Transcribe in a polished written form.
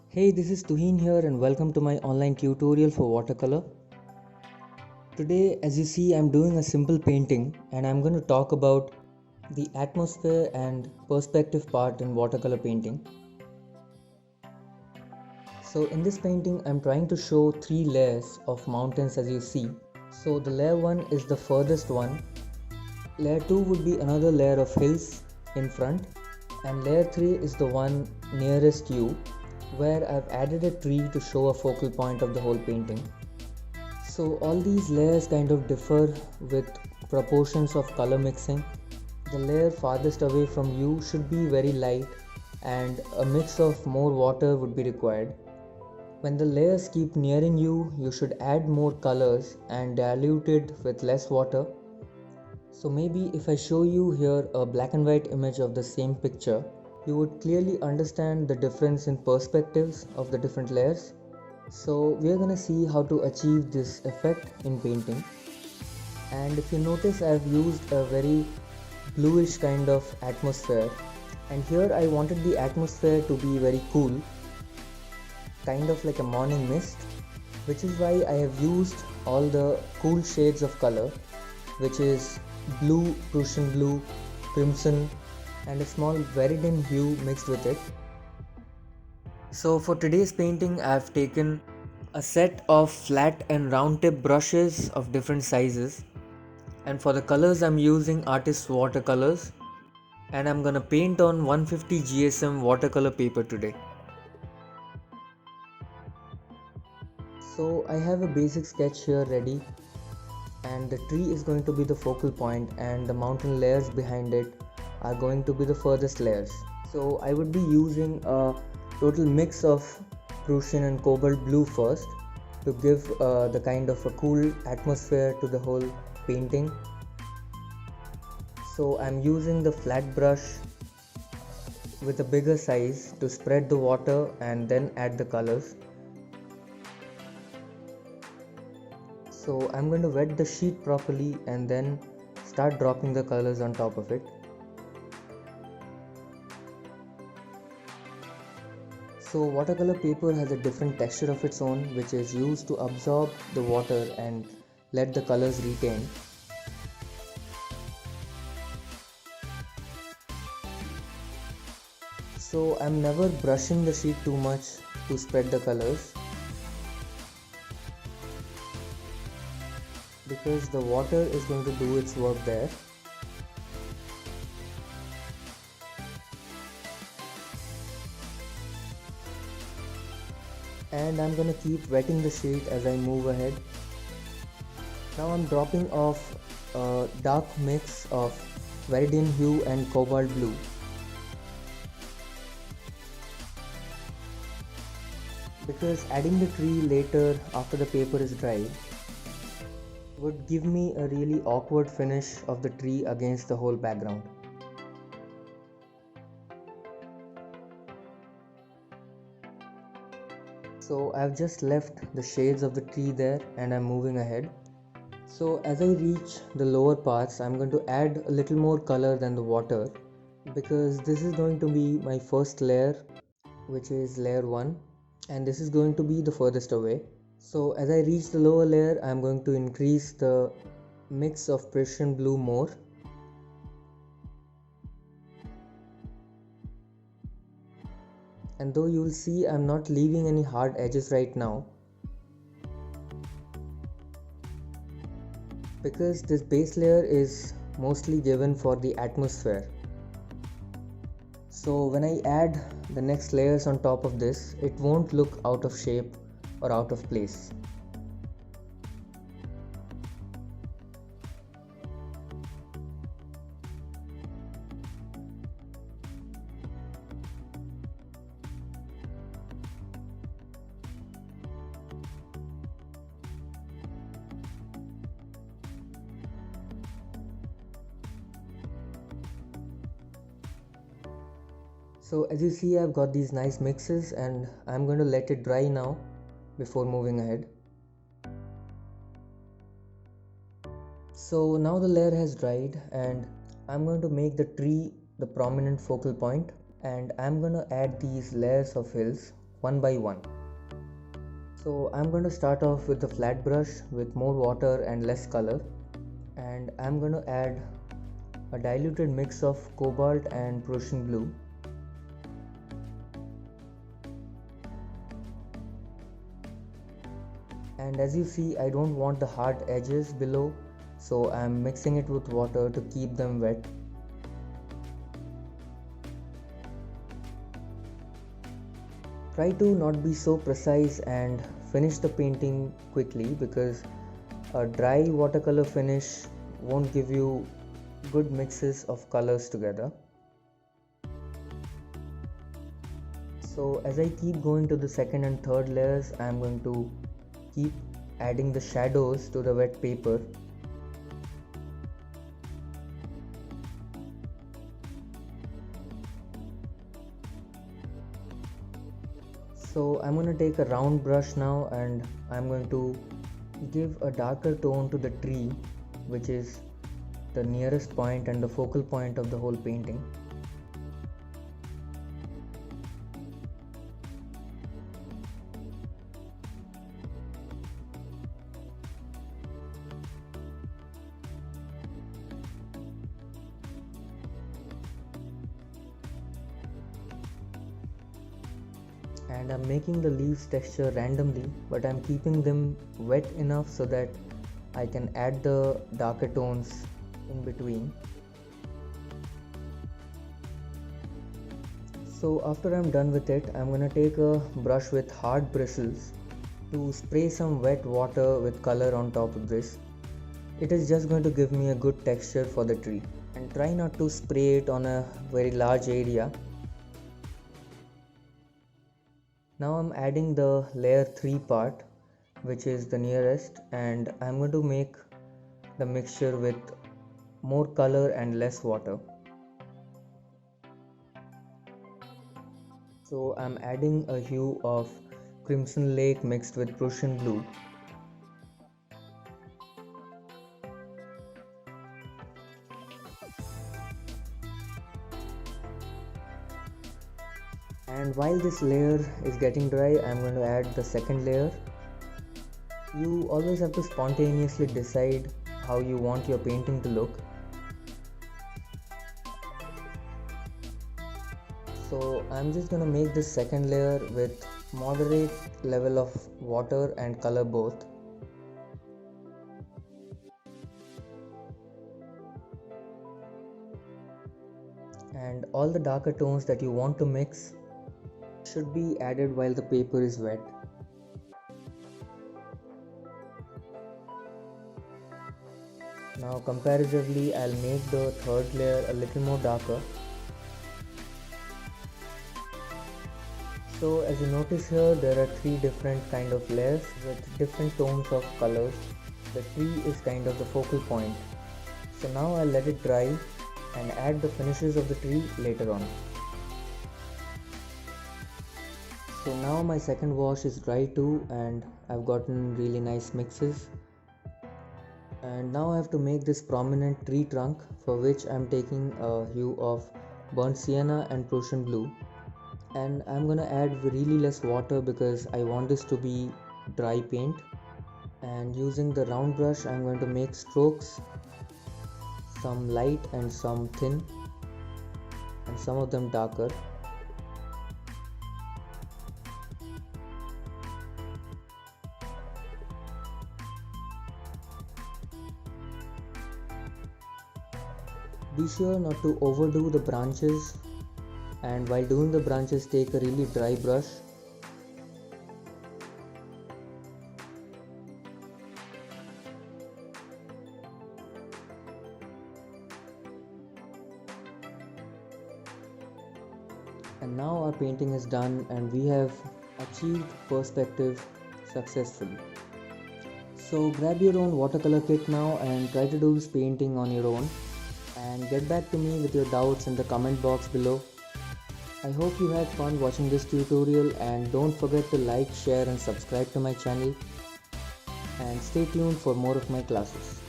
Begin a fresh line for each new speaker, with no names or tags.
Hey, this is Tuhin here and welcome to my online tutorial for watercolor. Today, as you see, I'm doing a simple painting and I'm going to talk about the atmosphere and perspective part in watercolor painting. So in this painting, I'm trying to show three layers of mountains as you see. So the layer 1 is the furthest one, layer 2 would be another layer of hills in front, and layer 3 is the one nearest you, where I've added a tree to show a focal point of the whole painting. So all these layers kind of differ with proportions of color mixing. The layer farthest away from you should be very light and a mix of more water would be required. When the layers keep nearing you, you should add more colors and dilute it with less water. So maybe if I show you here a black and white image of the same picture, you would clearly understand the difference in perspectives of the different layers. So we are gonna see how to achieve this effect in painting. And if you notice, I've used a very bluish kind of atmosphere, and here I wanted the atmosphere to be very cool, kind of like a morning mist, which is why I have used all the cool shades of color, which is blue, Prussian blue, crimson, and a small Veridin hue mixed with it. So for today's painting, I have taken a set of flat and round tip brushes of different sizes, and for the colors I'm using artist watercolors, and I'm gonna paint on 150 GSM watercolor paper today. So I have a basic sketch here ready, and the tree is going to be the focal point and the mountain layers behind it are going to be the furthest layers. So I would be using a total mix of Prussian and cobalt blue first to give the kind of a cool atmosphere to the whole painting. So I'm using the flat brush with a bigger size to spread the water and then add the colors. So I'm going to wet the sheet properly and then start dropping the colors on top of it. So watercolor paper has a different texture of its own, which is used to absorb the water and let the colors retain. So I'm never brushing the sheet too much to spread the colors, because the water is going to do its work there. And I'm gonna keep wetting the sheet as I move ahead. Now I'm dropping off a dark mix of Viridian hue and cobalt blue. Because adding the tree later after the paper is dry would give me a really awkward finish of the tree against the whole background. So I've just left the shades of the tree there and I'm moving ahead. So as I reach the lower parts, I'm going to add a little more color than the water, because this is going to be my first layer, which is layer 1, and this is going to be the furthest away. So as I reach the lower layer, I'm going to increase the mix of Prussian blue more. And though you'll see I'm not leaving any hard edges right now, because this base layer is mostly given for the atmosphere. So when I add the next layers on top of this, it won't look out of shape or out of place. So as you see, I've got these nice mixes and I'm going to let it dry now before moving ahead. So now the layer has dried and I'm going to make the tree the prominent focal point, and I'm going to add these layers of hills one by one. So I'm going to start off with the flat brush with more water and less color, and I'm going to add a diluted mix of cobalt and Prussian blue. And as you see, I don't want the hard edges below, so I'm mixing it with water to keep them wet. Try to not be so precise and finish the painting quickly, because a dry watercolor finish won't give you good mixes of colors together. So as I keep going to the second and third layers, I am going to keep adding the shadows to the wet paper. So I'm going to take a round brush now, and I'm going to give a darker tone to the tree, which is the nearest point and the focal point of the whole painting. And I'm making the leaves texture randomly, but I'm keeping them wet enough so that I can add the darker tones in between. So after I'm done with it, I'm gonna take a brush with hard bristles to spray some wet water with color on top of this. It is just going to give me a good texture for the tree. And try not to spray it on a very large area. Now I'm adding the layer 3 part, which is the nearest, and I'm going to make the mixture with more color and less water. So I'm adding a hue of Crimson Lake mixed with Prussian blue. And while this layer is getting dry, I'm going to add the second layer. You always have to spontaneously decide how you want your painting to look. So I'm just going to make this second layer with moderate level of water and color both. And all the darker tones that you want to mix should be added while the paper is wet. Now comparatively, I'll make the third layer a little more darker. So as you notice here, there are 3 different kind of layers with different tones of colors. The tree is kind of the focal point. So now I'll let it dry and add the finishes of the tree later on. So now my second wash is dry too, and I've gotten really nice mixes. And now I have to make this prominent tree trunk, for which I'm taking a hue of burnt sienna and Prussian blue. And I'm gonna add really less water because I want this to be dry paint. And using the round brush, I'm going to make strokes, some light and some thin, and some of them darker. Be sure not to overdo the branches, and while doing the branches, take a really dry brush. And now our painting is done, and we have achieved perspective successfully. So grab your own watercolor kit now and try to do this painting on your own, and get back to me with your doubts in the comment box below. I hope you had fun watching this tutorial, and don't forget to like, share and subscribe to my channel, and stay tuned for more of my classes.